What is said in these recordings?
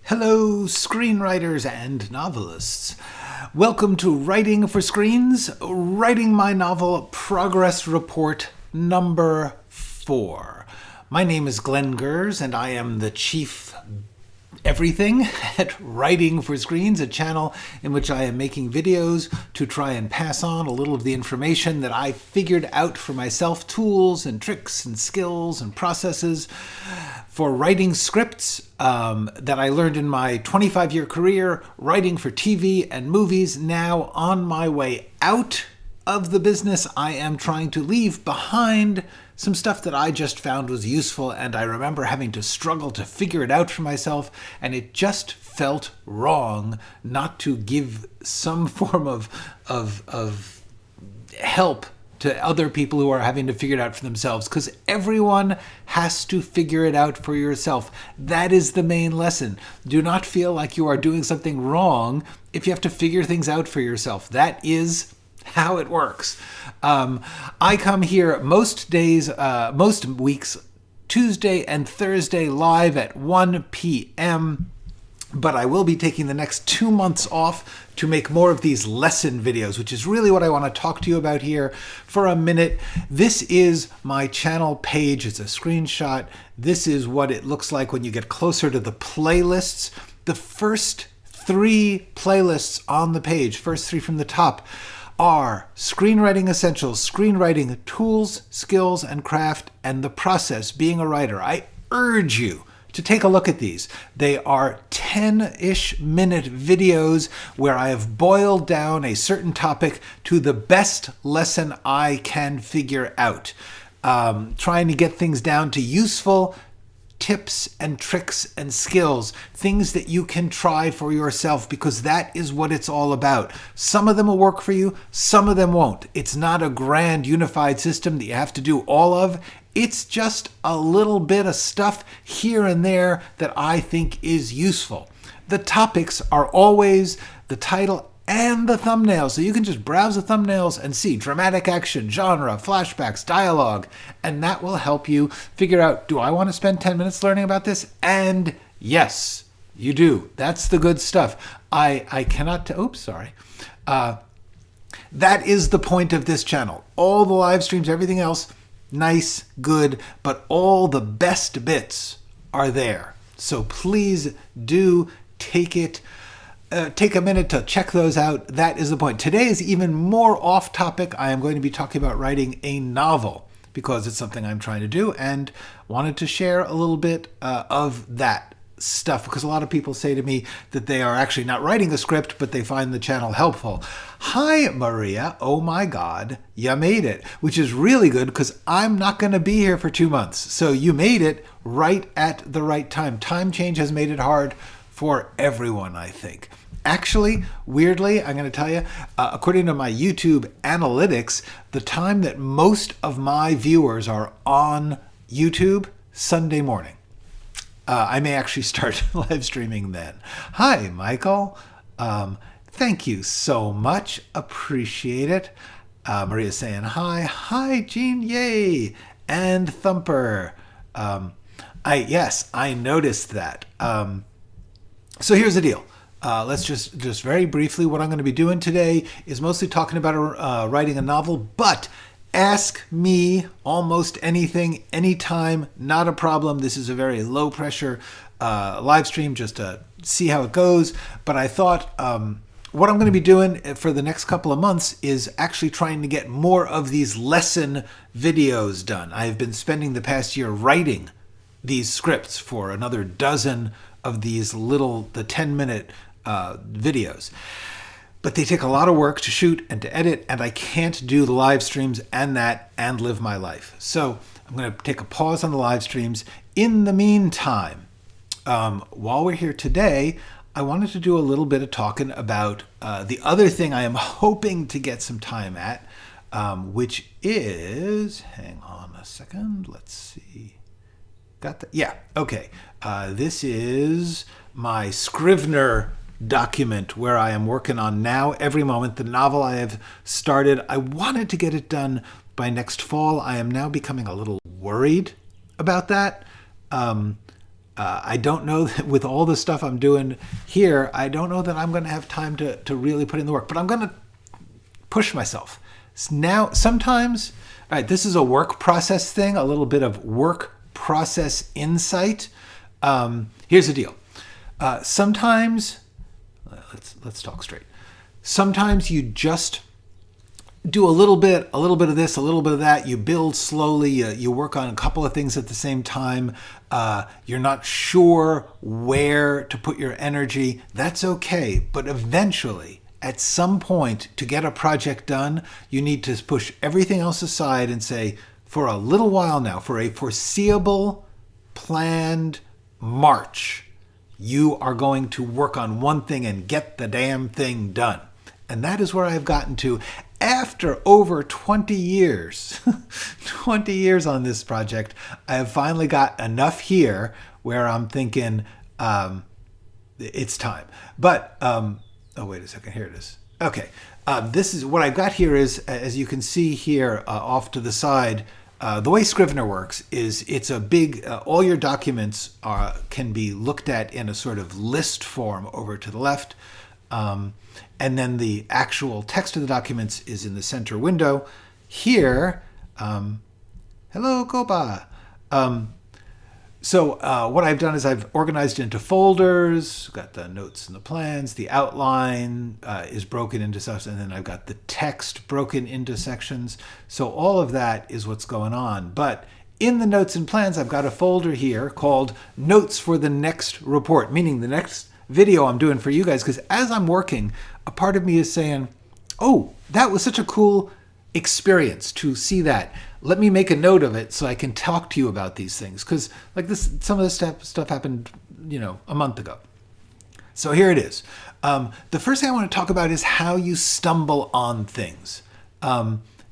Hello, screenwriters and novelists. Welcome to Writing for Screens, writing my novel Progress Report number 4. My name is Glenn Gers, and I am the chief everything at Writing for Screens, a channel in which I am making videos to try and pass on a little of the information that I figured out for myself, tools and tricks and skills and processes for writing scripts that I learned in my 25-year career, writing for TV and movies. Now, on my way out of the business, I am trying to leave behind some stuff that I just found was useful, and I remember having to struggle to figure it out for myself, and it just felt wrong not to give some form of help to other people who are having to figure it out for themselves, because everyone has to figure it out for yourself. That is the main lesson. Do not feel like you are doing something wrong if you have to figure things out for yourself. That is how it works. I come here most days, most weeks, Tuesday and Thursday live at 1 p.m., but I will be taking the next 2 months off to make more of these lesson videos, which is really what I want to talk to you about here for a minute. This is my channel page. It's a screenshot. This is what it looks like when you get closer to the playlists. The first 3 playlists on the page, first 3 from the top, are Screenwriting Essentials, Screenwriting Tools, Skills, and Craft, and The Process, Being a Writer. I urge you to take a look at these. They are 10-ish minute videos where I have boiled down a certain topic to the best lesson I can figure out. Trying to get things down to useful tips and tricks and skills, things that you can try for yourself, because that is what it's all about. Some of them will work for you, some of them won't. It's not a grand unified system that you have to do all of. It's just a little bit of stuff here and there that I think is useful. The topics are always the title and the thumbnail, so you can just browse the thumbnails and see dramatic action, genre, flashbacks, dialogue, and that will help you figure out, do I want to spend 10 minutes learning about this? And yes, you do. That's the good stuff. I cannot, oops, sorry. That is the point of this channel. All the live streams, everything else, nice, good, but all the best bits are there. So please do take a minute to check those out. That is the point. Today is even more off topic. I am going to be talking about writing a novel because it's something I'm trying to do, and wanted to share a little bit of that stuff, because a lot of people say to me that they are actually not writing a script, but they find the channel helpful. Hi, Maria. Oh my God, you made it, which is really good because I'm not going to be here for 2 months. So you made it right at the right time. Time change has made it hard for everyone, I think. Actually, weirdly, I'm going to tell you, according to my YouTube analytics, the time that most of my viewers are on YouTube, Sunday morning. I may actually start live streaming then. Hi, Michael. Thank you so much. Appreciate it. Maria's saying hi. Hi, Jean. Yay. And Thumper. Yes, I noticed that. So here's the deal. Let's just very briefly, what I'm going to be doing today is mostly talking about writing a novel, but ask me almost anything, anytime, not a problem. This is a very low pressure live stream just to see how it goes. But I thought what I'm going to be doing for the next couple of months is actually trying to get more of these lesson videos done. I have been spending the past year writing these scripts for another dozen of these little, the 10-minute videos. But they take a lot of work to shoot and to edit, and I can't do the live streams and that and live my life. So I'm going to take a pause on the live streams. In the meantime, while we're here today, I wanted to do a little bit of talking about the other thing I am hoping to get some time at, which is, hang on a second, let's see. Got that? Yeah, okay. This is my Scrivener document where I am working on now every moment. The novel I have started, I wanted to get it done by next fall. I am now becoming a little worried about that. I don't know that with all the stuff I'm doing here, I don't know that I'm going to have time to really put in the work, but I'm going to push myself. Now, sometimes, all right, this is a work process thing, a little bit of work process insight. Here's the deal. Sometimes, let's talk straight. Sometimes you just do a little bit of this, a little bit of that. You build slowly. You work on a couple of things at the same time. You're not sure where to put your energy. That's okay. But eventually, at some point, to get a project done, you need to push everything else aside and say, for a little while now, for a foreseeable, planned march, you are going to work on one thing and get the damn thing done. And that is where I've gotten to after over 20 years. 20 years on this project. I have finally got enough here where I'm thinking it's time. But, oh, wait a second. Here it is. Okay. This is what I've got here is, as you can see here off to the side, the way Scrivener works is it's a big, all your documents can be looked at in a sort of list form over to the left. And then the actual text of the documents is in the center window. Here, hello, Koba. So what I've done is I've organized it into folders, got the notes and the plans, the outline is broken into stuff, and then I've got the text broken into sections. So all of that is what's going on. But in the notes and plans, I've got a folder here called Notes for the Next Report, meaning the next video I'm doing for you guys, because as I'm working, a part of me is saying, oh, that was such a cool experience to see that. Let me make a note of it so I can talk to you about these things. Because like this, some of this stuff happened, a month ago. So here it is. The first thing I want to talk about is how you stumble on things.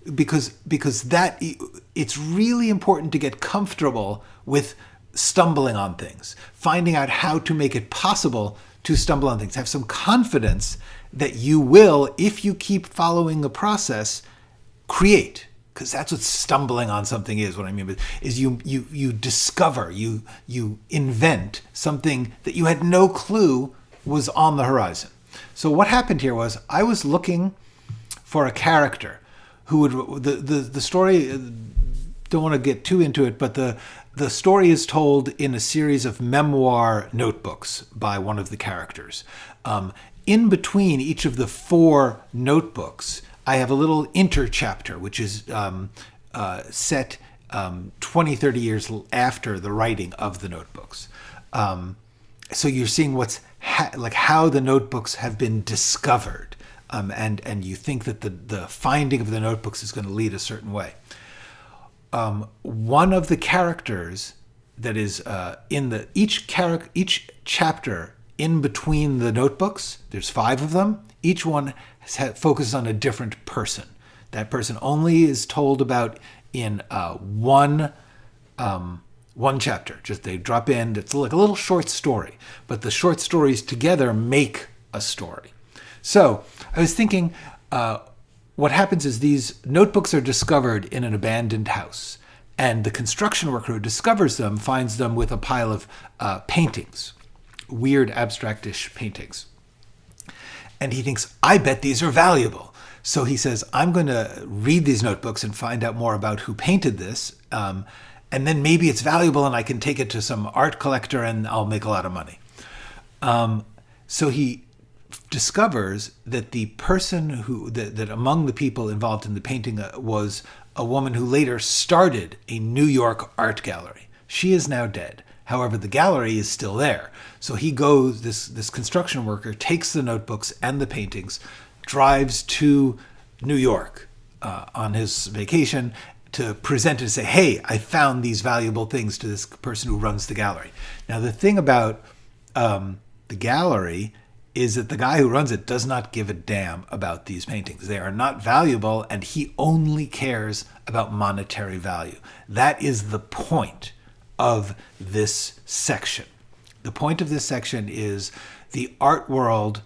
Because that it's really important to get comfortable with stumbling on things, finding out how to make it possible to stumble on things, have some confidence that you will, if you keep following the process, create. Because that's what stumbling on something is. What I mean is you discover, you invent something that you had no clue was on the horizon. So what happened here was I was looking for a character who would the story. Don't want to get too into it, but the story is told in a series of memoir notebooks by one of the characters. In between each of the 4 notebooks, I have a little interchapter, which is set 20, 30 years after the writing of the notebooks. So you're seeing what's like how the notebooks have been discovered, and you think that the finding of the notebooks is going to lead a certain way. One of the characters that is in each chapter in between the notebooks, there's 5 of them. Each one focuses on a different person. That person only is told about in one chapter. Just they drop in. It's like a little short story, but the short stories together make a story. So I was thinking, what happens is these notebooks are discovered in an abandoned house, and the construction worker who discovers them finds them with a pile of paintings, weird abstractish paintings. And he thinks, I bet these are valuable. So he says, I'm going to read these notebooks and find out more about who painted this. And then maybe it's valuable and I can take it to some art collector and I'll make a lot of money. So he discovers that the person that among the people involved in the painting was a woman who later started a New York art gallery. She is now dead. However, the gallery is still there. So he goes, this construction worker takes the notebooks and the paintings, drives to New York on his vacation to present it and say, hey, I found these valuable things to this person who runs the gallery. Now, the thing about the gallery is that the guy who runs it does not give a damn about these paintings. They are not valuable, and he only cares about monetary value. That is the point of this section. The point of this section is the art world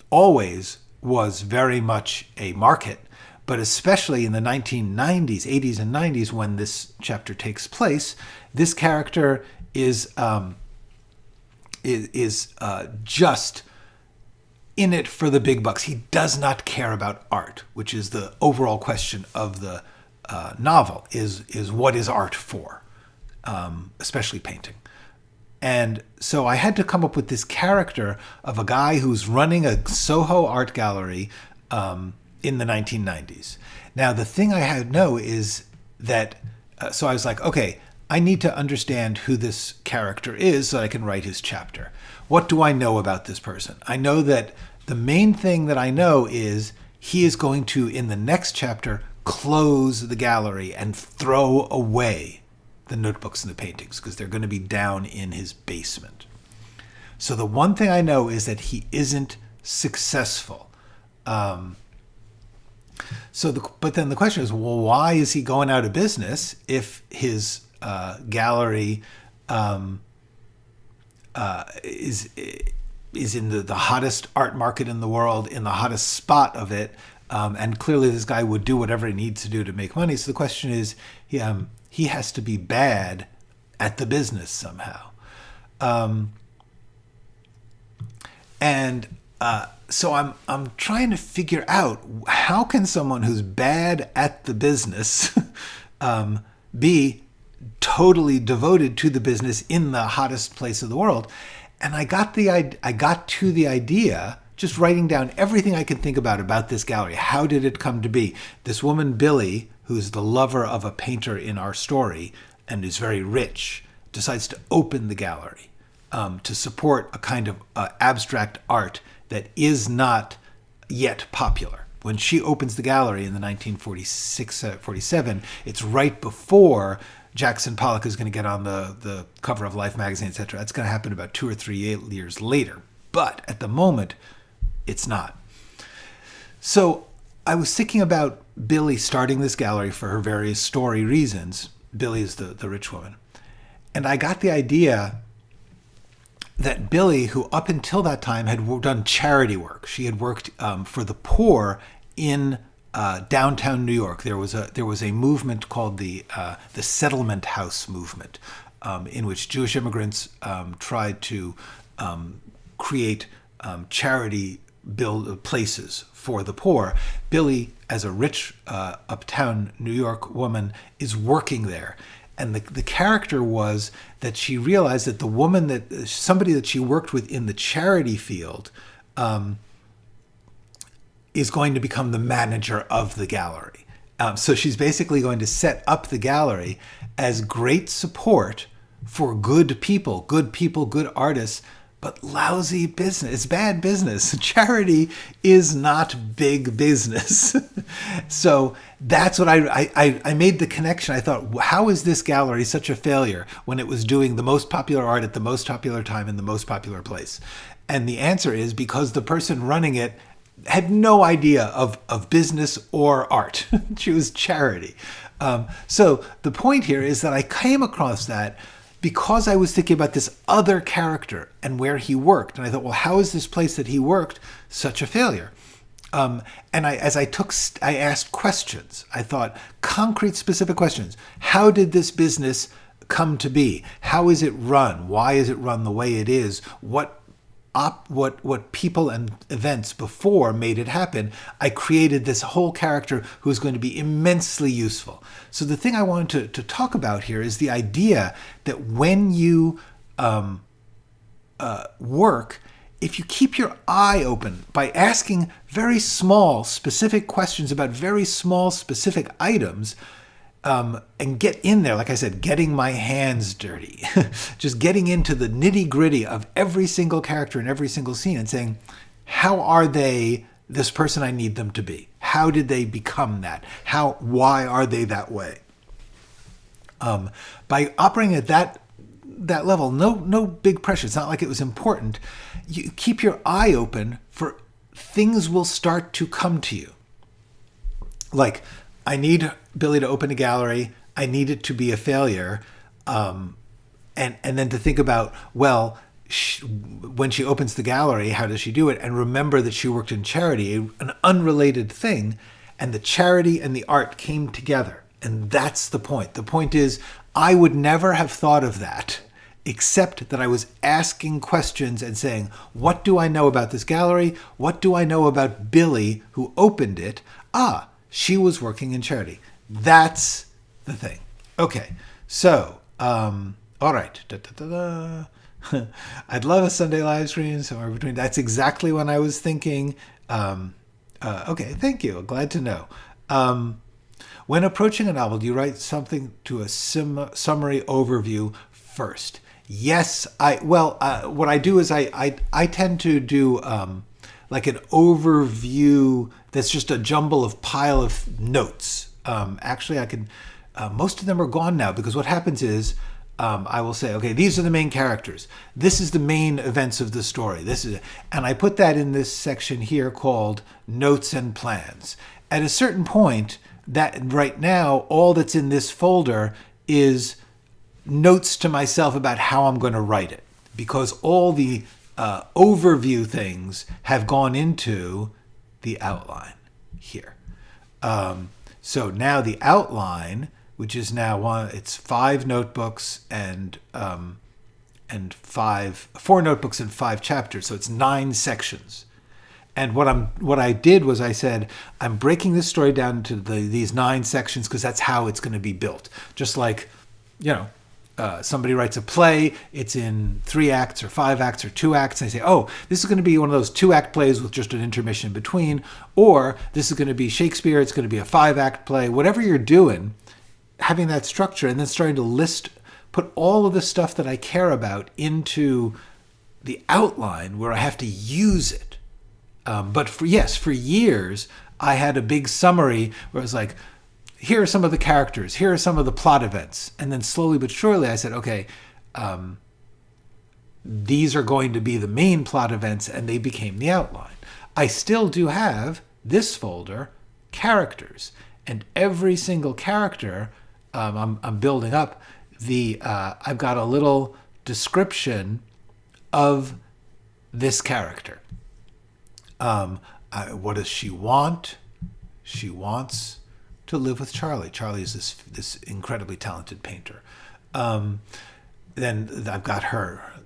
always was very much a market, but especially in the 1990s, 80s and 90s when this chapter takes place, this character is just in it for the big bucks. He does not care about art, which is the overall question of the novel, is what is art for, especially painting. And so I had to come up with this character of a guy who's running a Soho art gallery in the 1990s. Now, the thing I had to know is that, so I was like, okay, I need to understand who this character is so that I can write his chapter. What do I know about this person? I know that the main thing that I know is he is going to, in the next chapter, close the gallery and throw away the notebooks and the paintings because they're going to be down in his basement. So the one thing I know is that he isn't successful. But then the question is, well, why is he going out of business if his gallery is in the hottest art market in the world, in the hottest spot of it, and clearly this guy would do whatever he needs to do to make money. So the question is, he has to be bad at the business somehow. So I'm trying to figure out, how can someone who's bad at the business be totally devoted to the business in the hottest place of the world? And I got to the idea, just writing down everything I could think about this gallery. How did it come to be? This woman, Billy, who's the lover of a painter in our story and is very rich, decides to open the gallery to support a kind of abstract art that is not yet popular. When she opens the gallery in the 1946-47, it's right before Jackson Pollock is going to get on the cover of Life magazine, etc. That's going to happen about 2 or 3 years later. But at the moment, it's not. So I was thinking about Billy starting this gallery for her various story reasons. Billy is the rich woman. And I got the idea that Billy, who up until that time had done charity work, she had worked for the poor in downtown New York. There was a movement called the Settlement House movement, in which Jewish immigrants tried to create charity build places for the poor. Billy, as a rich uptown New York woman, is working there. And the character was that she realized that the woman somebody that she worked with in the charity field is going to become the manager of the gallery. So she's basically going to set up the gallery as great support for good people, good artists, but lousy business. It's bad business. Charity is not big business. So that's what I made the connection. I thought, how is this gallery such a failure when it was doing the most popular art at the most popular time in the most popular place? And the answer is because the person running it had no idea of business or art. She was charity. So the point here is that I came across that because I was thinking about this other character and where he worked. And I thought, well, how is this place that he worked such a failure? And I asked questions. I thought, concrete, specific questions. How did this business come to be? How is it run? Why is it run the way it is? What people and events before made it happen? I created this whole character who is going to be immensely useful. So the thing I wanted to talk about here is the idea that when you work, if you keep your eye open by asking very small, specific questions about very small, specific items, and get in there, like I said, getting my hands dirty, just getting into the nitty gritty of every single character in every single scene and saying, how are they this person I need them to be? How did they become that? Why are they that way? By operating at that level, no big pressure. It's not like it was important. You keep your eye open for things will start to come to you. Like, I need Billy to open a gallery. I need it to be a failure. And then to think about, well, when she opens the gallery, how does she do it? And remember that she worked in charity, an unrelated thing. And the charity and the art came together. And that's the point. The point is, I would never have thought of that except that I was asking questions and saying, what do I know about this gallery? What do I know about Billy, who opened it? Ah, she was working in charity. That's the thing. Okay, so, all right. I'd love a Sunday live stream somewhere between. That's exactly when I was thinking. Okay, thank you. Glad to know. When approaching a novel, do you write something to a summary overview first? Yes, what I do is I tend to do like an overview that's just a jumble of pile of notes. Actually, I can. Most of them are gone now because what happens is I will say, okay, these are the main characters. This is the main events of the story. And I put that in this section here called Notes and Plans. At a certain point, that right now, all that's in this folder is notes to myself about how I'm going to write it, because all the overview things have gone into the outline here. So now the outline, which is now it's 5 notebooks and 4 notebooks and 5 chapters, so it's 9 sections. And what I did was I said, I'm breaking this story down into these 9 sections because that's how it's going to be built. Just like, somebody writes a play, it's in 3 acts or 5 acts or 2 acts, and they say, oh, this is going to be one of those 2-act plays with just an intermission between, or this is going to be Shakespeare, it's going to be a 5-act play. Whatever you're doing, having that structure and then starting to put all of the stuff that I care about into the outline where I have to use it. But for years, I had a big summary where it was like, here are some of the characters, here are some of the plot events. And then slowly but surely I said, okay, these are going to be the main plot events, and they became the outline. I still do have this folder, characters, and every single character I'm building up, I've got a little description of this character. What does she want? She wants to live with Charlie. Charlie is this incredibly talented painter. Then I've got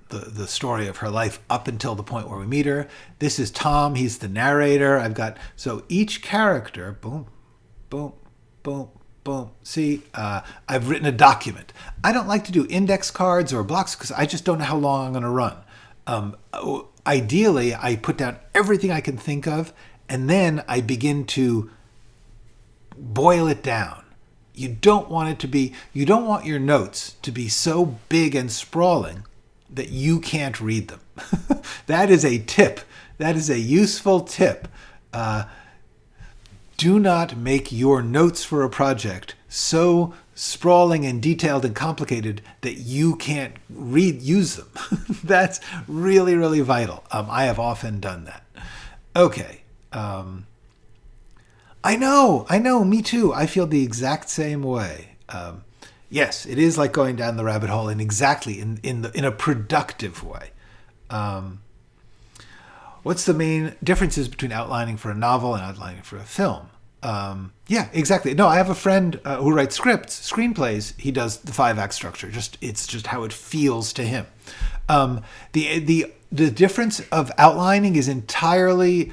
the story of her life up until the point where we meet her. This is Tom. He's the narrator. So each character, boom, boom, boom, boom. See, I've written a document. I don't like to do index cards or blocks because I just don't know how long I'm going to run. Ideally, I put down everything I can think of, and then I begin to boil it down. You don't want your notes to be so big and sprawling that you can't read them. That is a tip. That is a useful tip. Do not make your notes for a project so sprawling and detailed and complicated that you can't use them. That's really, really vital. I have often done that. Okay. I know, me too. I feel the exact same way. Yes, it is like going down the rabbit hole in a productive way. What's the main differences between outlining for a novel and outlining for a film? Yeah, exactly. No, I have a friend who writes screenplays. He does the 5-act structure. It's just how it feels to him. The difference of outlining is entirely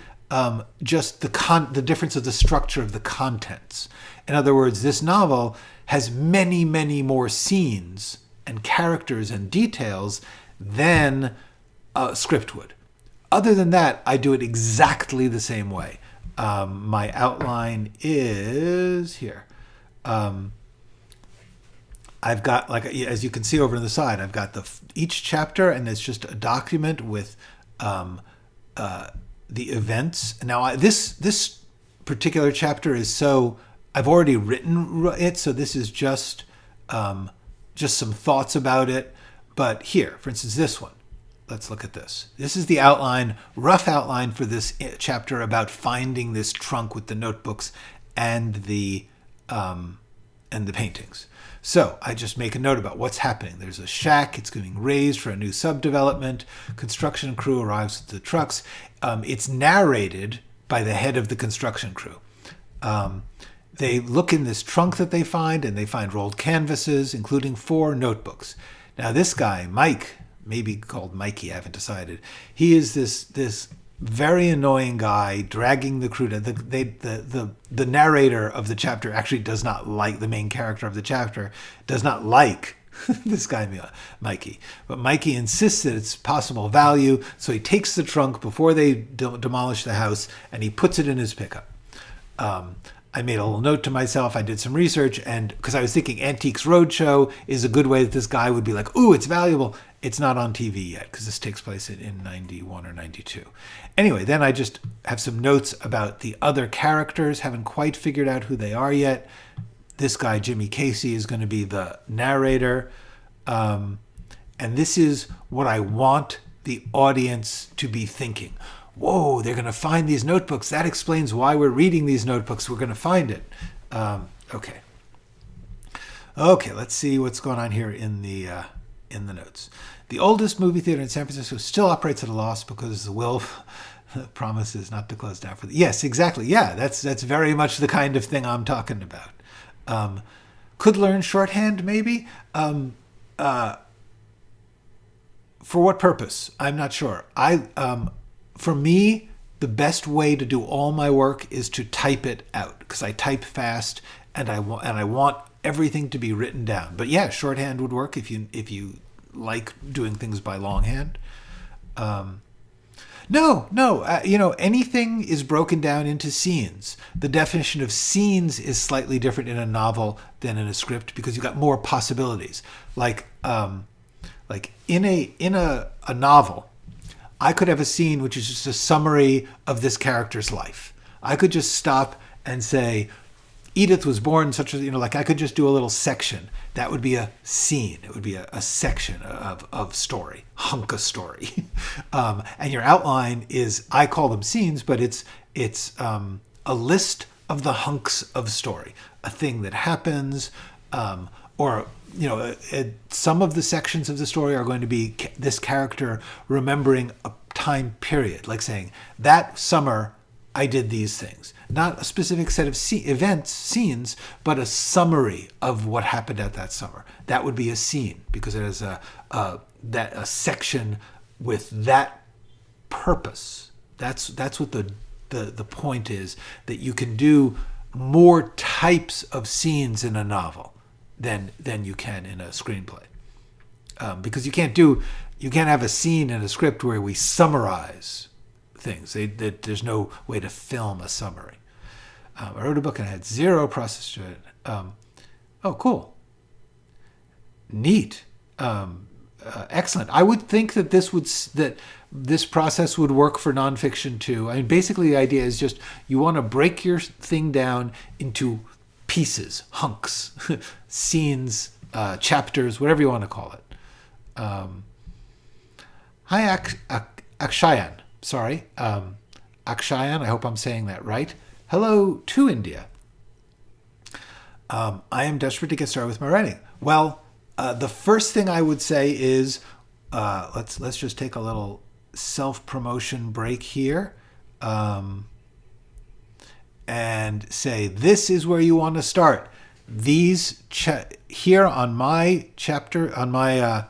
just the difference of the structure of the contents. In other words, this novel has many, many more scenes and characters and details than a script would. Other than that, I do it exactly the same way. My outline is here. I've got, as you can see over on the side, I've got each chapter, and it's just a document with the events. Now, this particular chapter is I've already written it, so this is just some thoughts about it. But here, for instance, this one. Let's look at this. This is the outline, rough outline for this chapter about finding this trunk with the notebooks and the paintings. So I just make a note about what's happening. There's a shack. It's getting raised for a new subdevelopment. Construction crew arrives with the trucks. It's narrated by the head of the construction crew. They look in this trunk that they find, and they find rolled canvases, including 4 notebooks. Now this guy, Mike, maybe called Mikey, I haven't decided. He is this very annoying guy dragging the crew. The narrator of the chapter actually does not like, the main character of the chapter does not like this guy, Mikey. But Mikey insists that it's possible value, so he takes the trunk before they demolish the house, and he puts it in his pickup. I made a little note to myself. I did some research, and because I was thinking Antiques Roadshow is a good way that this guy would be like, ooh, it's valuable. It's not on TV yet, because this takes place in 91 or 92. Anyway, then I just have some notes about the other characters. Haven't quite figured out who they are yet. This guy, Jimmy Casey, is going to be the narrator. And this is what I want the audience to be thinking. Whoa, they're going to find these notebooks. That explains why we're reading these notebooks. We're going to find it. Okay, let's see what's going on here in the notes. The oldest movie theater in San Francisco still operates at a loss because the will promises not to close down for the... Yes, exactly. Yeah, that's very much the kind of thing I'm talking about. Could learn shorthand, maybe. For what purpose? I'm not sure. For me, the best way to do all my work is to type it out, because I type fast and I want everything to be written down. But yeah, shorthand would work if you like doing things by longhand. Anything is broken down into scenes. The definition of scenes is slightly different in a novel than in a script, because you've got more possibilities. Like in a novel, I could have a scene which is just a summary of this character's life. I could just stop and say, Edith was born such as, I could just do a little section. That would be a scene. It would be a section of story, hunk of story. And your outline is, I call them scenes, but it's a list of the hunks of story, a thing that happens, or some of the sections of the story are going to be this character remembering a time period, like saying, that summer I did these things. Not a specific set of scenes, but a summary of what happened at that summer. That would be a scene, because it is a section with that purpose. That's what the point is, that you can do more types of scenes in a novel than you can in a screenplay, because you can't have a scene in a script where we summarize things. There's no way to film a summary. I wrote a book and I had zero process to it. Oh, cool, neat, excellent. I would think that this process would work for nonfiction too. I mean, basically the idea is just you want to break your thing down into pieces, hunks, scenes, chapters, whatever you want to call it. Hi, Akshayan. Sorry. Akshayan, I hope I'm saying that right. Hello to India. I am desperate to get started with my writing. Well, the first thing I would say is, let's just take a little self-promotion break here. And say, this is where you want to start. These here on my chapter, on my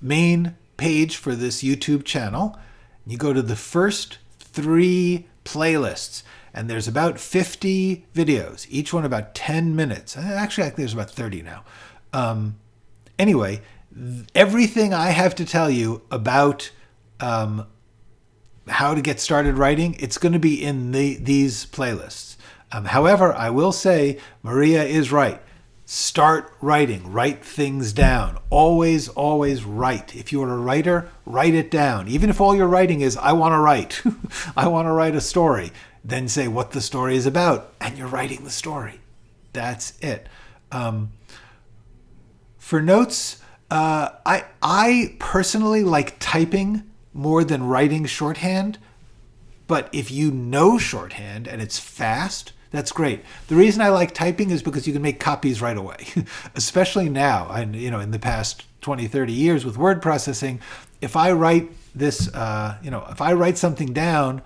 main page for this YouTube channel, you go to the first 3 playlists, and there's about 50 videos, each one about 10 minutes. Actually, I think there's about 30 now. Anyway, everything I have to tell you about how to get started writing, it's going to be in these playlists. However, I will say Maria is right. Start writing. Write things down. Always, always write. If you're a writer, write it down. Even if all you're writing is, I want to write. I want to write a story. Then say what the story is about, and you're writing the story. That's it. For notes, I personally like typing more than writing shorthand. But if you know shorthand and it's fast, that's great. The reason I like typing is because you can make copies right away, especially now. And in the past 20, 30 years with word processing, if I write this, if I write something down,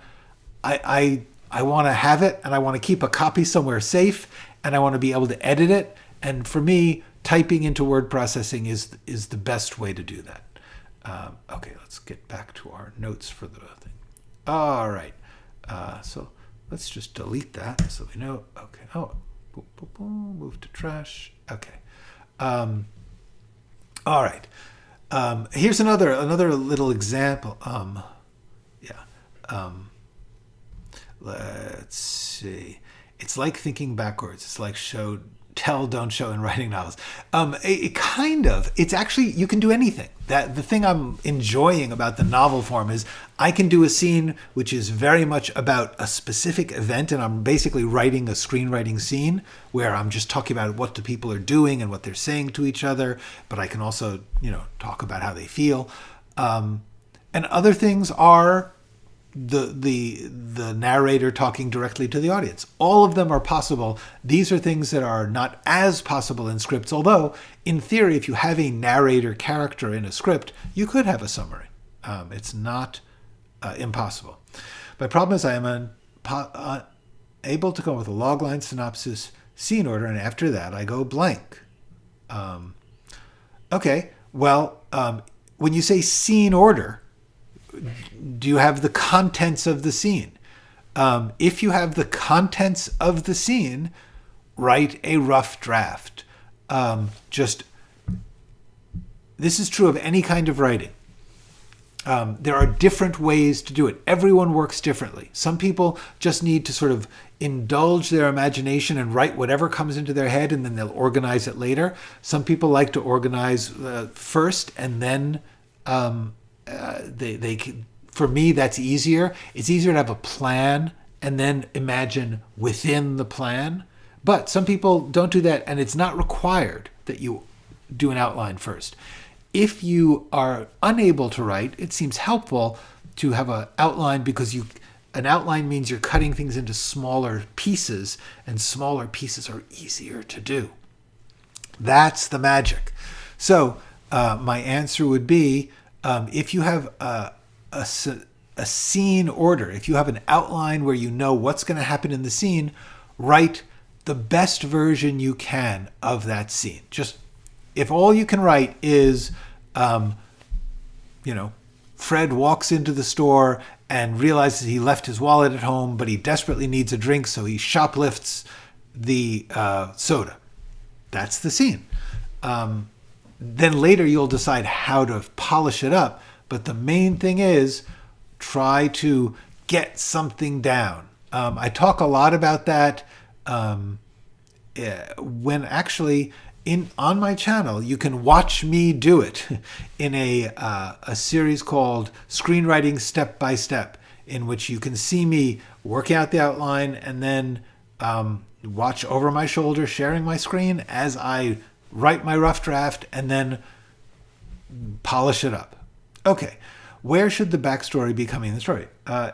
I want to have it, and I want to keep a copy somewhere safe, and I want to be able to edit it. And for me, typing into word processing is the best way to do that. Okay, let's get back to our notes for the thing. All right. So let's just delete that so we know. Okay. Oh, boom, boom, boom, move to trash. Okay. All right. Here's another little example. Let's see. It's like thinking backwards. It's like show, tell, don't show in writing novels. It's actually, you can do anything. That the thing I'm enjoying about the novel form is I can do a scene which is very much about a specific event, and I'm basically writing a screenwriting scene where I'm just talking about what the people are doing and what they're saying to each other, but I can also, talk about how they feel. And other things are the narrator talking directly to the audience. All of them are possible. These are things that are not as possible in scripts, although in theory, if you have a narrator character in a script, you could have a summary. It's not impossible. My problem is I am able to come up with a logline synopsis, scene order, and after that I go blank. Okay, well, when you say scene order, do you have the contents of the scene? If you have the contents of the scene, write a rough draft. This is true of any kind of writing. There are different ways to do it. Everyone works differently. Some people just need to sort of indulge their imagination and write whatever comes into their head, and then they'll organize it later. Some people like to organize first, and then for me, that's easier. It's easier to have a plan and then imagine within the plan. But some people don't do that, and it's not required that you do an outline first. If you are unable to write, it seems helpful to have an outline, because an outline means you're cutting things into smaller pieces, and smaller pieces are easier to do. That's the magic. So my answer would be, if you have a scene order, if you have an outline where you know what's going to happen in the scene, write the best version you can of that scene. Just if all you can write is, Fred walks into the store and realizes he left his wallet at home, but he desperately needs a drink, so he shoplifts the soda. That's the scene. Then later you'll decide how to polish it up. But the main thing is try to get something down. I talk a lot about that when actually on my channel, you can watch me do it in a series called Screenwriting Step by Step, in which you can see me working out the outline and then watch over my shoulder, sharing my screen as I write my rough draft and then polish it up. Okay, where should the backstory be coming in the story?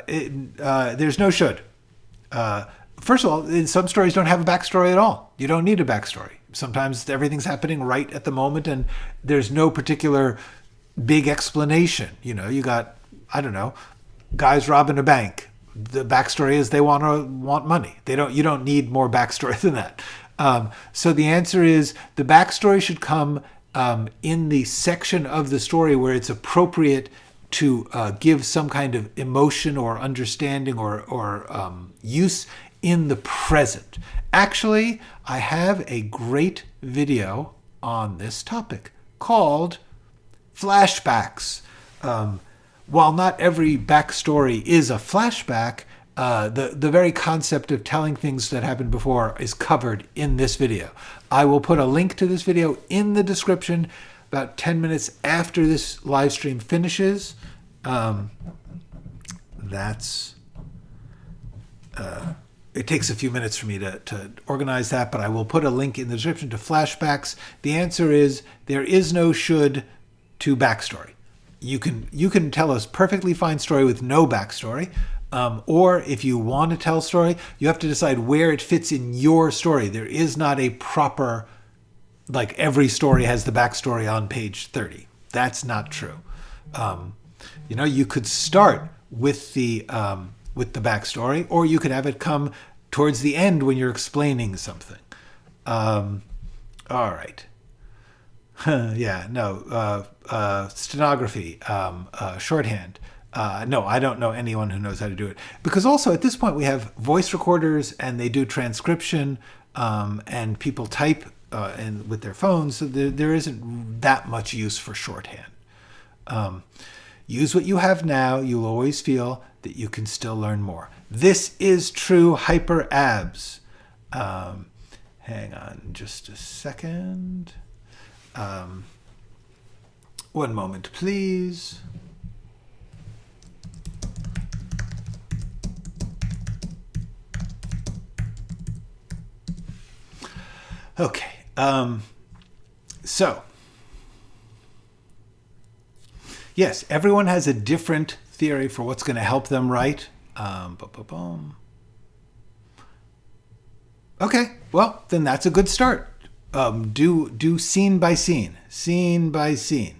There's no should. First of all, some stories don't have a backstory at all. You don't need a backstory. Sometimes everything's happening right at the moment and there's no particular big explanation. You got, guys robbing a bank. The backstory is they want money. You don't need more backstory than that. So the answer is the backstory should come in the section of the story where it's appropriate to give some kind of emotion or understanding or use in the present. Actually, I have a great video on this topic called Flashbacks. While not every backstory is a flashback, the very concept of telling things that happened before is covered in this video. I will put a link to this video in the description about 10 minutes after this live stream finishes. It takes a few minutes for me to organize that, but I will put a link in the description to Flashbacks. The answer is there is no should to backstory. You can tell a perfectly fine story with no backstory. Or if you want to tell a story, you have to decide where it fits in your story. There is not a proper, like every story has the backstory on page 30. That's not true. You could start with the backstory, or you could have it come towards the end when you're explaining something. All right. Yeah, no, stenography, shorthand. No, I don't know anyone who knows how to do it. Because also at this point we have voice recorders and they do transcription, and people type with their phones. So there isn't that much use for shorthand. Use what you have now. You'll always feel that you can still learn more. This is true hyper abs. Hang on just a second. One moment, please. Okay. So, yes, everyone has a different theory for what's going to help them write. Okay, well, then that's a good start. Do scene by scene, scene by scene.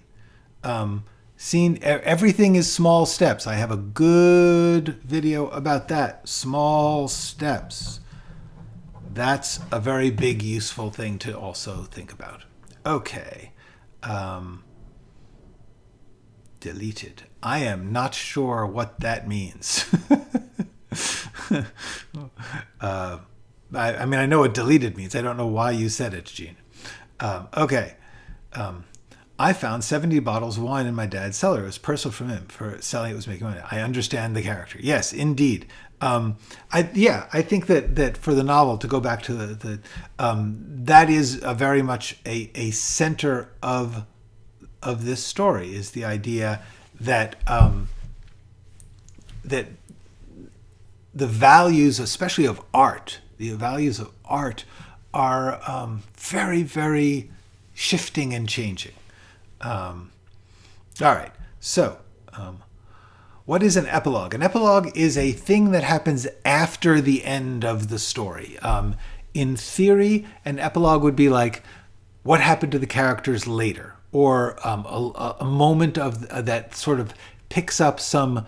Everything is small steps. I have a good video about that. Small steps. That's a very big, useful thing to also think about. Okay. Deleted. I am not sure what that means. I mean, I know what deleted means. I don't know why you said it, Gene. Okay. I found 70 bottles of wine in my dad's cellar. It was personal from him for selling it was making money. I understand the character. Yes, indeed. I think that for the novel, to go back to that is very much a center of this story, is the idea that that the values, especially of art, the values of art are very, very shifting and changing. All right, so what is an epilogue? An epilogue is a thing that happens after the end of the story. In theory, an epilogue would be like what happened to the characters later, or a moment of that sort of picks up some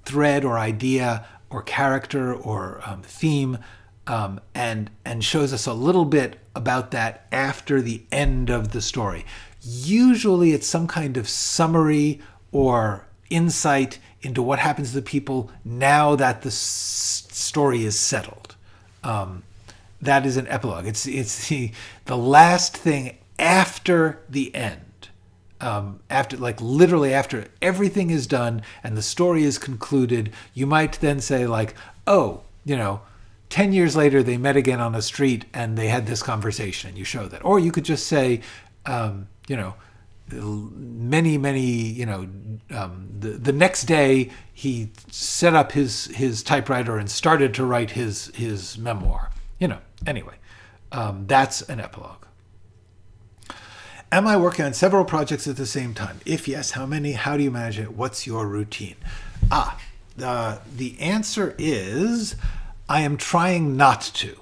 thread or idea or character or theme, and shows us a little bit about that after the end of the story. Usually it's some kind of summary or insight into what happens to the people now that the story is settled. That is an epilogue. It's the last thing after the end. After, like, literally after everything is done and the story is concluded, you might then say, like, oh, 10 years later they met again on a street and they had this conversation, and you show that. Or you could just say, many, the next day he set up his typewriter and started to write his memoir. Anyway, that's an epilogue. Am I working on several projects at the same time? If yes, how many? How do you manage it? What's your routine? The answer is I am trying not to.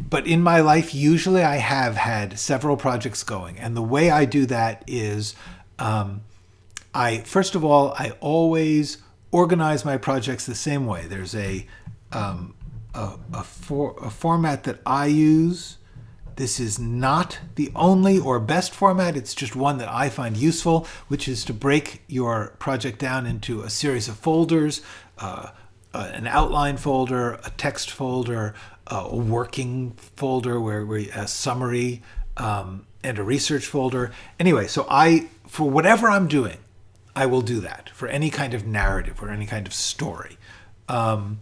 But in my life, usually I have had several projects going. And the way I do that is, first of all, I always organize my projects the same way. There's a format that I use. This is not the only or best format. It's just one that I find useful, which is to break your project down into a series of folders, an outline folder, a text folder, a working folder where a summary, and a research folder. Anyway, so for whatever I'm doing, I will do that for any kind of narrative or any kind of story. And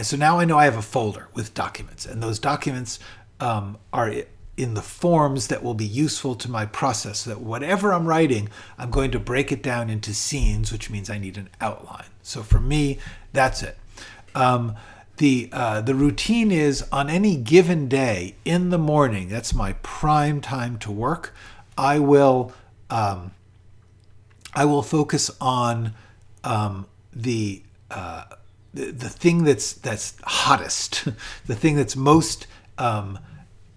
so now I know I have a folder with documents, and those documents are in the forms that will be useful to my process, so that whatever I'm writing, I'm going to break it down into scenes, which means I need an outline. So for me, that's it. The routine is, on any given day in the morning, that's my prime time to work, I will focus on the thing that's hottest, the thing that's most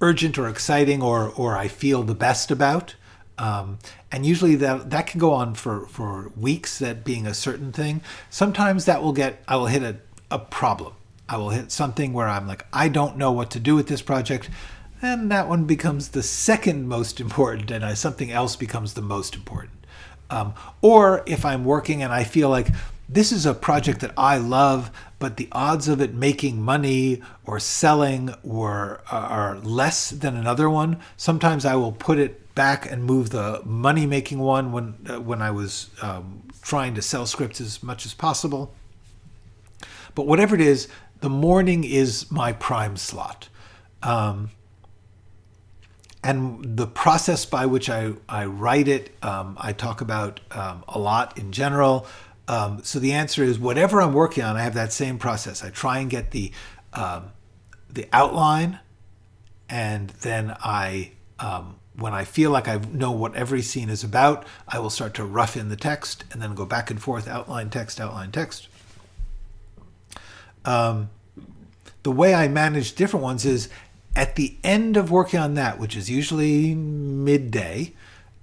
urgent or exciting or I feel the best about. And usually that can go on for weeks, that being a certain thing. Sometimes I will hit a problem. I will hit something where I'm like, I don't know what to do with this project. then that one becomes the second most important, and something else becomes the most important. Or if I'm working and I feel like this is a project that I love, but the odds of it making money or selling are less than another one, sometimes I will put it back and move the money-making one when I was trying to sell scripts as much as possible. But whatever it is, the morning is my prime slot. And the process by which I write it, I talk about a lot in general. So the answer is whatever I'm working on, I have that same process. I try and get the outline, and then when I feel like I know what every scene is about, I will start to rough in the text and then go back and forth, outline text, outline text. The way I manage different ones is at the end of working on that, which is usually midday,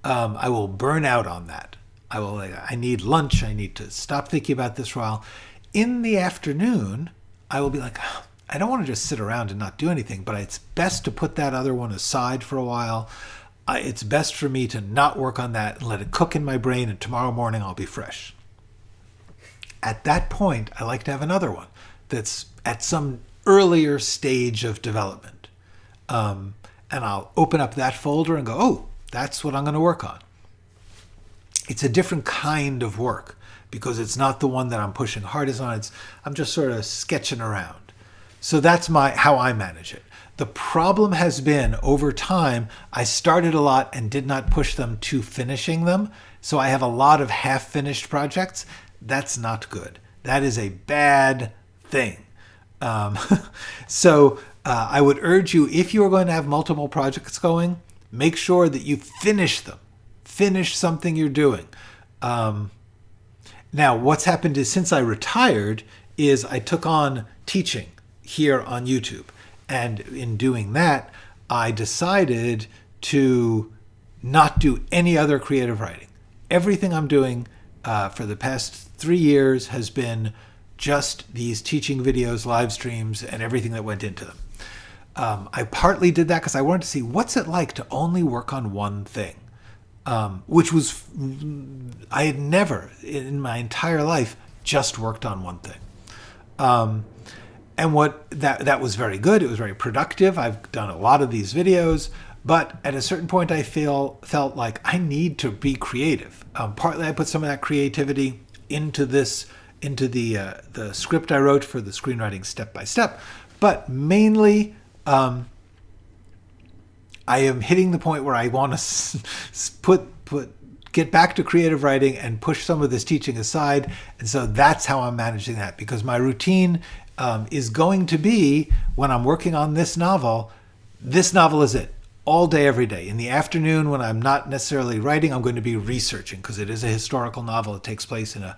I will burn out on that. I need lunch. I need to stop thinking about this for a while. In the afternoon, I will be like, oh, I don't want to just sit around and not do anything, but it's best to put that other one aside for a while. It's best for me to not work on that and let it cook in my brain, and tomorrow morning I'll be fresh. At that point, I like to have another one that's at some earlier stage of development. And I'll open up that folder and go, oh, that's what I'm going to work on. It's a different kind of work because it's not the one that I'm pushing hardest on. I'm just sort of sketching around. So that's how I manage it. The problem has been over time, I started a lot and did not push them to finishing them. So I have a lot of half-finished projects. That's not good. That is a bad thing. So I would urge you, if you are going to have multiple projects going, make sure that you finish them. Finish something you're doing. Now, what's happened is since I retired is I took on teaching here on YouTube. And in doing that, I decided to not do any other creative writing. Everything I'm doing for the past 3 years has been just these teaching videos, live streams, and everything that went into them. I partly did that because I wanted to see what's it like to only work on one thing. Which was, I had never in my entire life just worked on one thing. And that was very good. It was very productive. I've done a lot of these videos, but at a certain point I felt like I need to be creative. Partly I put some of that creativity into the script I wrote for the screenwriting step by step, but mainly, I am hitting the point where I want to get back to creative writing and push some of this teaching aside. And so that's how I'm managing that, because my routine is going to be, when I'm working on this novel is it. All day, every day. In the afternoon, when I'm not necessarily writing, I'm going to be researching, because it is a historical novel. It takes place in a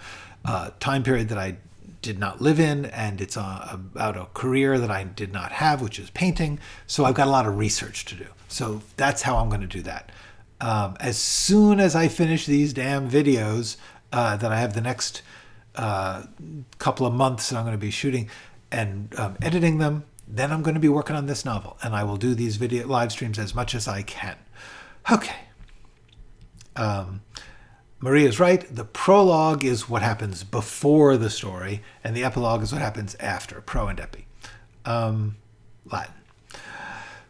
time period that I did not live in, and it's about a career that I did not have, which is painting. So I've got a lot of research to do. So that's how I'm going to do that. As soon as I finish these damn videos that I have the next couple of months that I'm going to be shooting and editing them, then I'm going to be working on this novel, and I will do these video live streams as much as I can. Okay. Maria's right. The prologue is what happens before the story, and the epilogue is what happens after, pro and epi. Latin.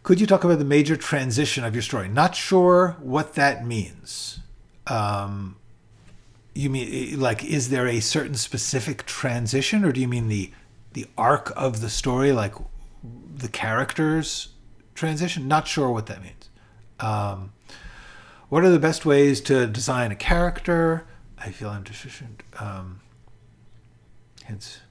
Could you talk about the major transition of your story? Not sure what that means. You mean, like, is there a certain specific transition, or do you mean the arc of the story, like the characters transition? Not sure what that means. What are the best ways to design a character? I feel I'm deficient. Hints.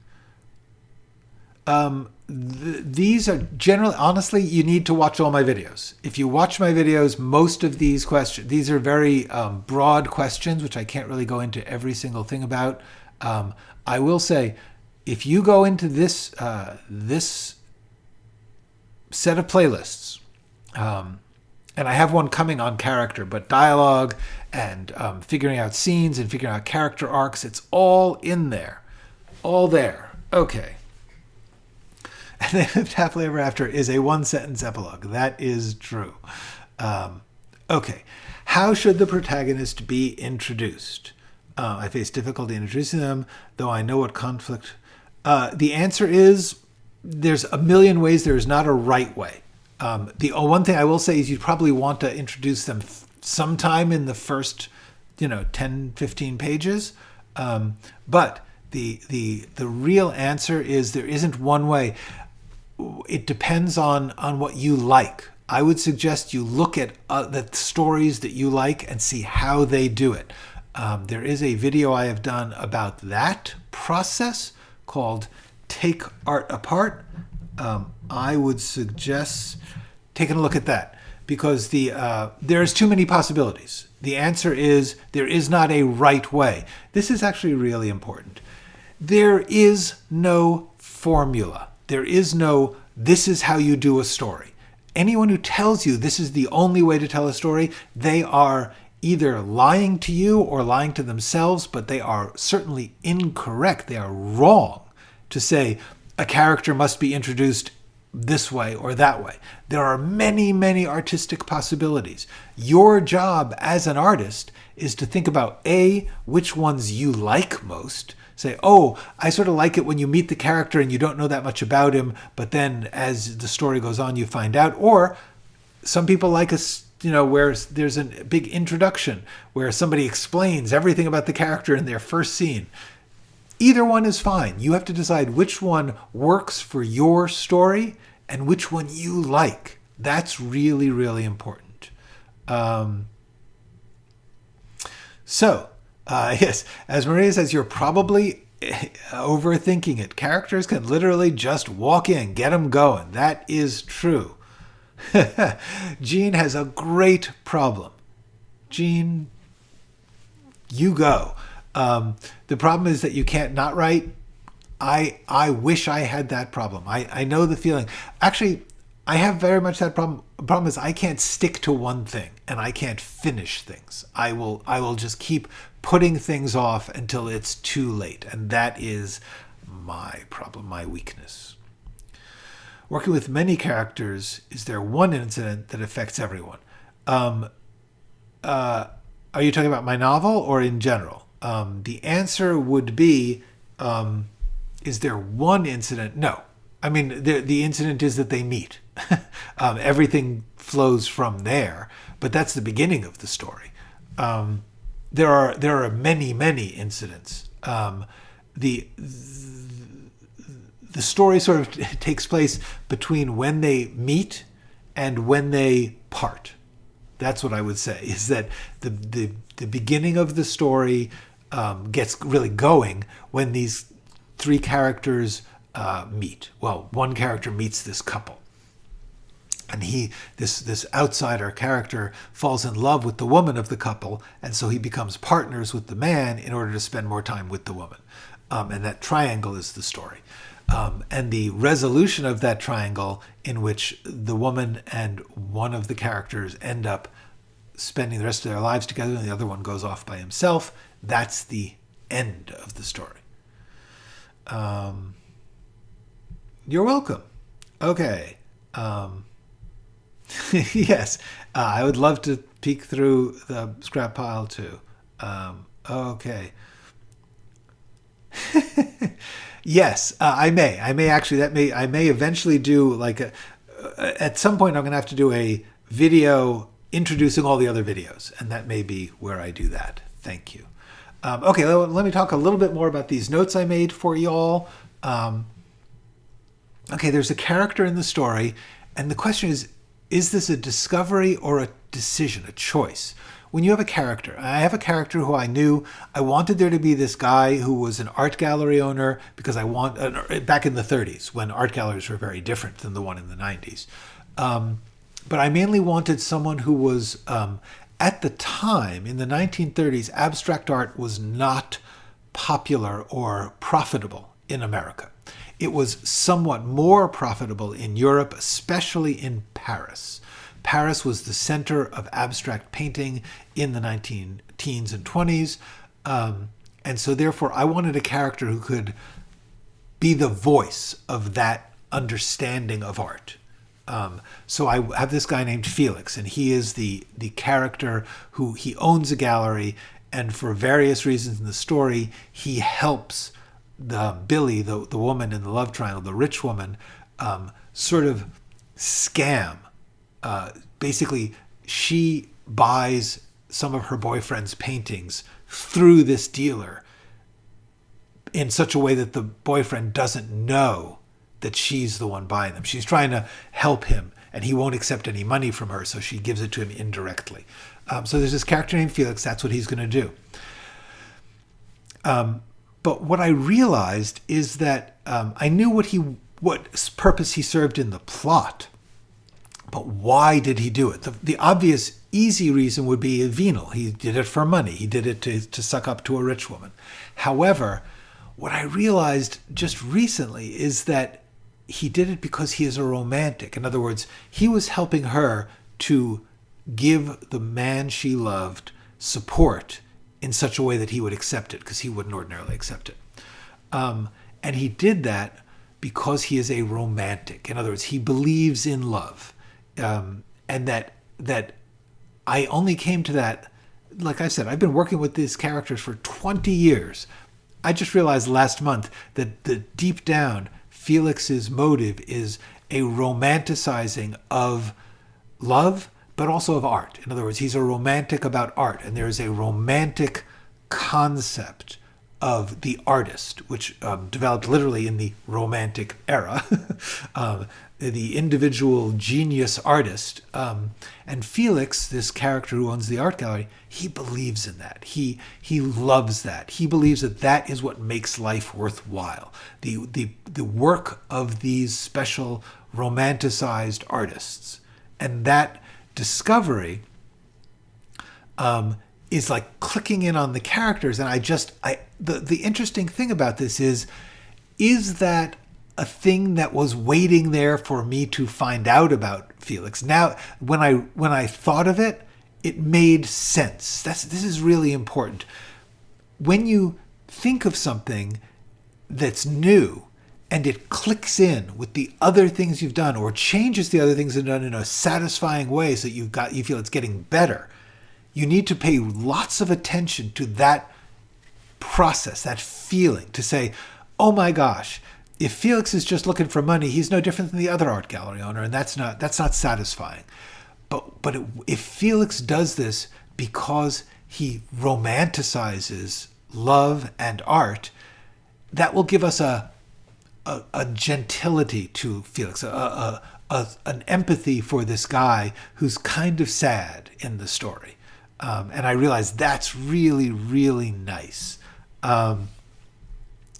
These are generally, honestly, you need to watch all my videos. If you watch my videos, most of these questions, these are very broad questions, which I can't really go into every single thing about. I will say, if you go into this this set of playlists, and I have one coming on character, but dialogue and figuring out scenes and figuring out character arcs, it's all in there. All there. Okay. and they lived happily ever after is a one-sentence epilogue. That is true. Okay. How should the protagonist be introduced? I face difficulty in introducing them, though I know what conflict... the answer is there's a million ways. There is not a right way. The one thing I will say is you'd probably want to introduce them sometime in the first, 10, 15 pages. But the real answer is there isn't one way. It depends on what you like. I would suggest you look at the stories that you like and see how they do it. There is a video I have done about that process called Take Art Apart. I would suggest taking a look at that because there's too many possibilities. The answer is there is not a right way. This is actually really important. There is no formula. There is no, this is how you do a story. Anyone who tells you this is the only way to tell a story, they are either lying to you or lying to themselves, but they are certainly incorrect. They are wrong to say a character must be introduced this way or that way. There are many, many artistic possibilities. Your job as an artist is to think about A, which ones you like most. Say, oh, I sort of like it when you meet the character and you don't know that much about him, but then as the story goes on, you find out. Or some people like us, where there's a big introduction where somebody explains everything about the character in their first scene. Either one is fine. You have to decide which one works for your story and which one you like. That's really, really important. Yes, as Maria says, you're probably overthinking it. Characters can literally just walk in, get them going. That is true. Jean has a great problem. Jean, you go. The problem is that you can't not write. I wish I had that problem. I know the feeling. Actually, I have very much that problem. The problem is I can't stick to one thing and I can't finish things. I will just keep putting things off until it's too late. And that is my problem, my weakness. Working with many characters, is there one incident that affects everyone? Are you talking about my novel or in general? The answer would be, is there one incident? No. I mean, the incident is that they meet. Everything flows from there, but that's the beginning of the story. There are many, many incidents. The story sort of takes place between when they meet and when they part. That's what I would say, is that the beginning of the story gets really going when these three characters meet. Well, one character meets this couple. And this outsider character falls in love with the woman of the couple, and so he becomes partners with the man in order to spend more time with the woman. And that triangle is the story. And the resolution of that triangle, in which the woman and one of the characters end up spending the rest of their lives together and the other one goes off by himself, that's the end of the story. You're welcome. Okay. Yes, I would love to peek through the scrap pile too. Okay. Yes, I may. I may eventually do at some point I'm going to have to do a video introducing all the other videos, and that may be where I do that. Thank you. Okay, let me talk a little bit more about these notes I made for y'all. Okay, there's a character in the story, and the question is this a discovery or a decision, a choice? When you have a character, I have a character who I knew, I wanted there to be this guy who was an art gallery owner because back in the 30s when art galleries were very different than the one in the 90s. But I mainly wanted someone who was, at the time, in the 1930s, abstract art was not popular or profitable in America. It was somewhat more profitable in Europe, especially in Paris. Paris was the center of abstract painting in the 19-teens and 20s. And so therefore, I wanted a character who could be the voice of that understanding of art. So I have this guy named Felix, and he is the character who he owns a gallery, and for various reasons in the story, he helps Billy, the woman in the love triangle, the rich woman, sort of scam. Basically, she buys some of her boyfriend's paintings through this dealer in such a way that the boyfriend doesn't know that she's the one buying them. She's trying to help him, and he won't accept any money from her, so she gives it to him indirectly. So there's this character named Felix. That's what he's going to do. But what I realized is that I knew what purpose he served in the plot, but why did he do it? The obvious, easy reason would be venal. He did it for money. He did it to suck up to a rich woman. However, what I realized just recently is that he did it because he is a romantic. In other words, he was helping her to give the man she loved support in such a way that he would accept it, because he wouldn't ordinarily accept it. And he did that because he is a romantic. In other words, he believes in love. And that I only came to that, like I said, I've been working with these characters for 20 years. I just realized last month that deep down, Felix's motive is a romanticizing of love, but also of art. In other words, he's a romantic about art, and there is a romantic concept of the artist, which developed literally in the Romantic era, the individual genius artist. And Felix, this character who owns the art gallery, he believes in that. He loves that. He believes that that is what makes life worthwhile. The work of these special romanticized artists. And that discovery is like clicking in on the characters. And the interesting thing about this is that a thing that was waiting there for me to find out about Felix? Now, when I thought of it, it made sense. This is really important. When you think of something that's new and it clicks in with the other things you've done, or changes the other things you've done in a satisfying way so that you feel it's getting better, you need to pay lots of attention to that process, that feeling, to say, oh my gosh, if Felix is just looking for money, he's no different than the other art gallery owner, and that's not satisfying. But if Felix does this because he romanticizes love and art, that will give us a gentility to Felix, an empathy for this guy who's kind of sad in the story. And I realized that's really, really nice.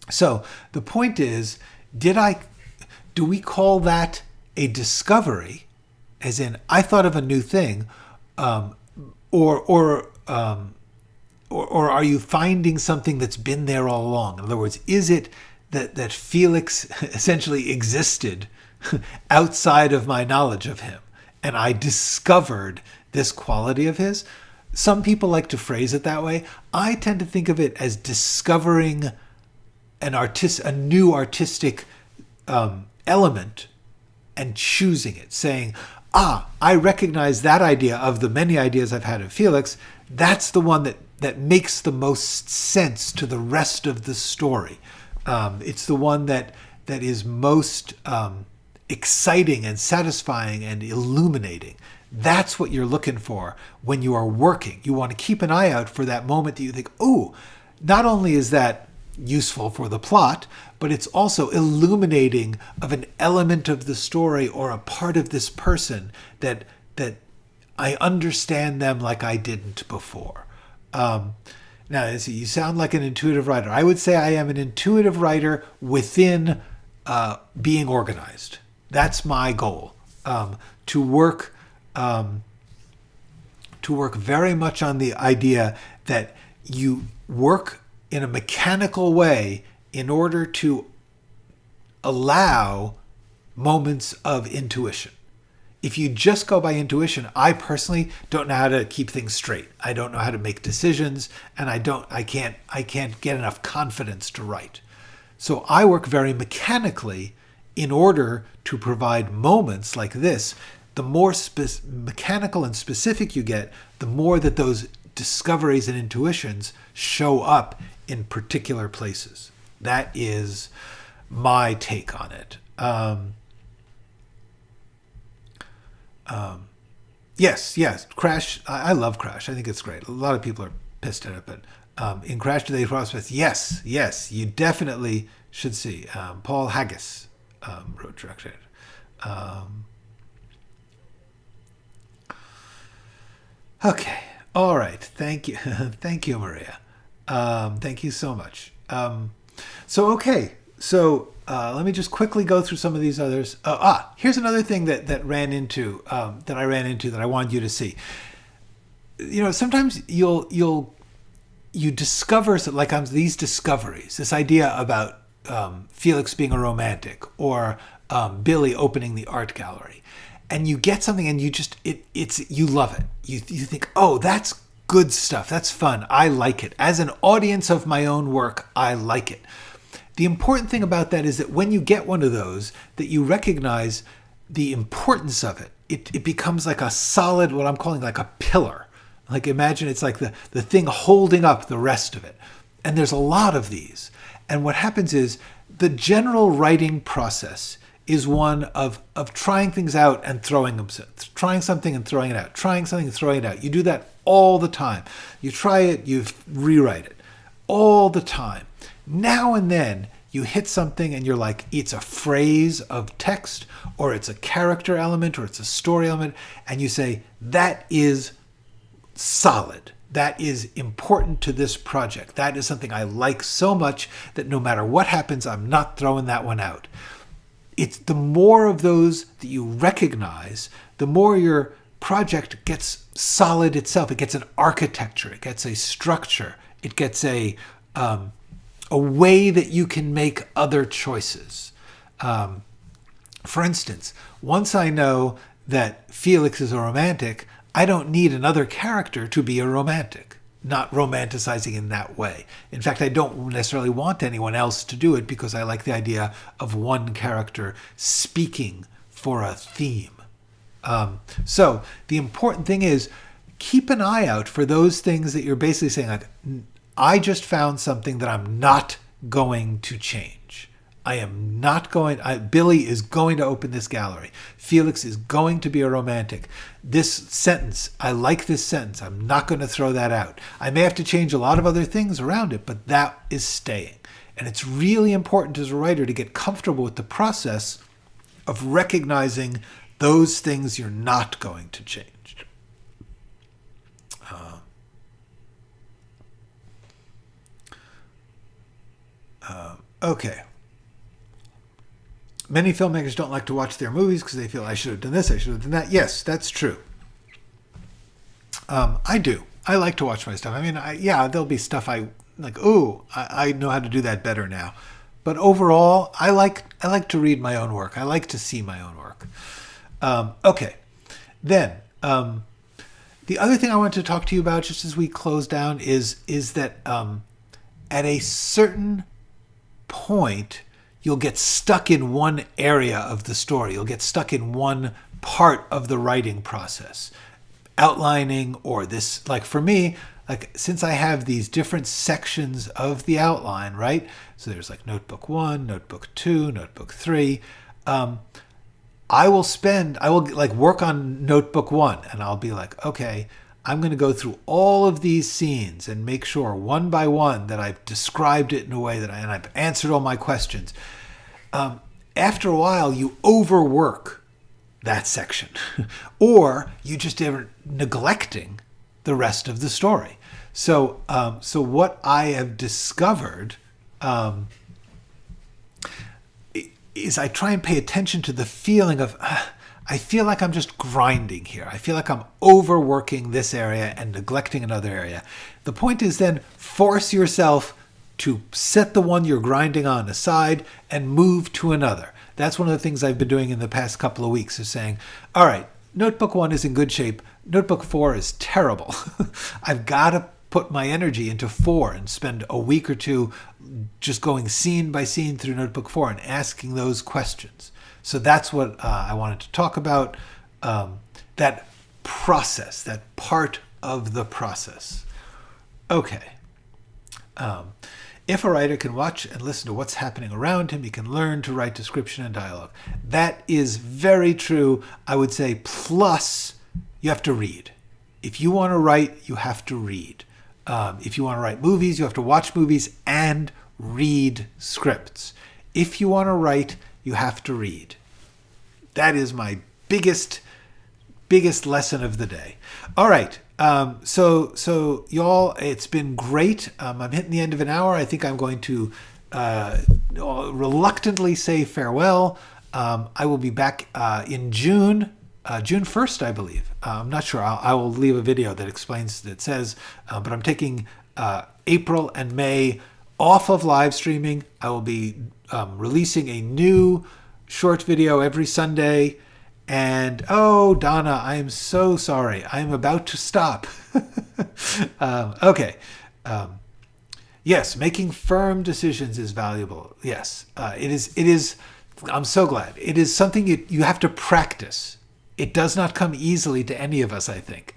So the point is, do we call that a discovery, as in I thought of a new thing, or are you finding something that's been there all along? In other words, is it that Felix essentially existed outside of my knowledge of him, and I discovered this quality of his? Some people like to phrase it that way. I tend to think of it as discovering a new artistic element and choosing it, saying, I recognize that idea of the many ideas I've had of Felix. That's the one that makes the most sense to the rest of the story. It's the one that is most exciting and satisfying and illuminating. That's what you're looking for when you are working. You want to keep an eye out for that moment that you think, oh, not only is that useful for the plot, but it's also illuminating of an element of the story or a part of this person that I understand them like I didn't before. Now, you sound like an intuitive writer. I would say I am an intuitive writer within being organized. That's my goal. To work very much on the idea that you work in a mechanical way in order to allow moments of intuition. If you just go by intuition, I personally don't know how to keep things straight. I don't know how to make decisions, and I can't get enough confidence to write. So I work very mechanically in order to provide moments like this, the more mechanical and specific you get, the more that those discoveries and intuitions show up in particular places. That is my take on it. Yes, Crash. I love Crash. I think it's great. A lot of people are pissed at it, but in Crash Today Prospects, yes, you definitely should see. Paul Haggis wrote, directed. Okay, all right. Thank you, thank you, Maria. Thank you so much. So let me just quickly go through some of these others. Here's another thing that I ran into that I wanted you to see. Sometimes you discover, like these discoveries, this idea about Felix being a romantic, or Billy opening the art gallery, and you get something and you love it. You think, oh, that's good stuff. That's fun. I like it. As an audience of my own work, I like it. The important thing about that is that when you get one of those, that you recognize the importance of it. It becomes like a solid, what I'm calling like a pillar. Like imagine it's like the thing holding up the rest of it. And there's a lot of these. And what happens is the general writing process is one of trying things out and throwing them, trying something and throwing it out, trying something and throwing it out. You do that all the time. You try it, you rewrite it all the time. Now and then you hit something and you're like, it's a phrase of text, or it's a character element, or it's a story element, and you say, that is solid. That is important to this project. That is something I like so much that no matter what happens, I'm not throwing that one out. It's the more of those that you recognize, the more your project gets solid itself. It gets an architecture. It gets a structure. It gets a way that you can make other choices. For instance, once I know that Felix is a romantic, I don't need another character to be a romantic, not romanticizing in that way. In fact, I don't necessarily want anyone else to do it because I like the idea of one character speaking for a theme. So the important thing is keep an eye out for those things that you're basically saying, like, I just found something that I'm not going to change. Billy is going to open this gallery. Felix is going to be a romantic. This sentence, I like this sentence. I'm not going to throw that out. I may have to change a lot of other things around it, but that is staying. And it's really important as a writer to get comfortable with the process of recognizing those things you're not going to change. Okay. Many filmmakers don't like to watch their movies because they feel, I should have done this, I should have done that. Yes, that's true. I do. I like to watch my stuff. I mean, there'll be stuff I like, I know how to do that better now. But overall, I like to read my own work. I like to see my own work. Okay. Then, the other thing I want to talk to you about, just as we close down, is that at a certain point, you'll get stuck in one area of the story. You'll get stuck in one part of the writing process, outlining, or this, like for me, like since I have these different sections of the outline, right? So there's like notebook 1, notebook 2, notebook 3. I will like work on notebook 1 and I'll be like, okay, I'm going to go through all of these scenes and make sure one by one that I've described it in a way and I've answered all my questions. After a while, you overwork that section, or you just are neglecting the rest of the story. So what I have discovered is I try and pay attention to the feeling of, I feel like I'm just grinding here. I feel like I'm overworking this area and neglecting another area. The point is then force yourself to set the one you're grinding on aside and move to another. That's one of the things I've been doing in the past couple of weeks, is saying, all right, notebook 1 is in good shape. Notebook 4 is terrible. I've got to put my energy into 4 and spend a week or two just going scene by scene through Notebook 4 and asking those questions. So that's what I wanted to talk about, that process, that part of the process. Okay. If a writer can watch and listen to what's happening around him, he can learn to write description and dialogue. That is very true. I would say plus you have to read. If you want to write, you have to read. If you want to write movies, you have to watch movies and read scripts. If you want to write, you have to read. That is my biggest lesson of the day. All right. So y'all, it's been great. I'm hitting the end of an hour. I think I'm going to reluctantly say farewell. I will be back in June 1st, I believe. I'm not sure. I will leave a video that explains, that says, but I'm taking April and May off of live streaming. I will be releasing a new short video every Sunday. And, oh, Donna, I am so sorry. I am about to stop. Okay. Yes, making firm decisions is valuable. Yes, it is. I'm so glad. It is something you have to practice. It does not come easily to any of us, I think.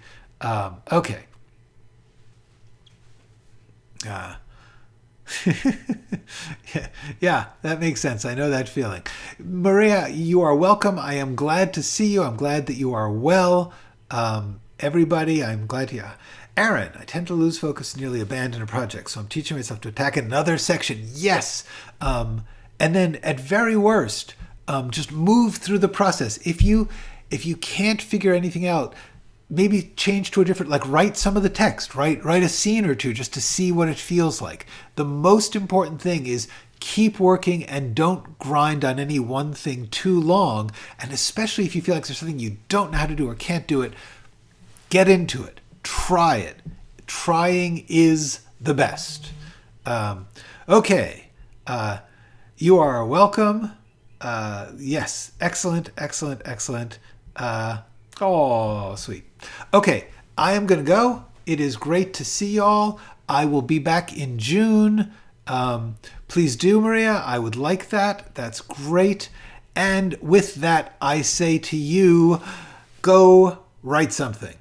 Okay. Yeah, that makes sense. I know that feeling. Maria, you are welcome. I am glad to see you. I'm glad that you are well. Everybody, I'm glad to. Aaron, I tend to lose focus and nearly abandon a project, so I'm teaching myself to attack another section. Yes. And then at very worst, just move through the process. If you can't figure anything out, maybe change to a different, like write some of the text, write a scene or two just to see what it feels like. The most important thing is keep working and don't grind on any one thing too long. And especially if you feel like there's something you don't know how to do or can't do it, get into it. Try it. Trying is the best. Okay. You are welcome. Yes. Excellent. Oh, sweet. Okay, I am going to go. It is great to see y'all. I will be back in June. Please do, Maria. I would like that. That's great. And with that, I say to you, go write something.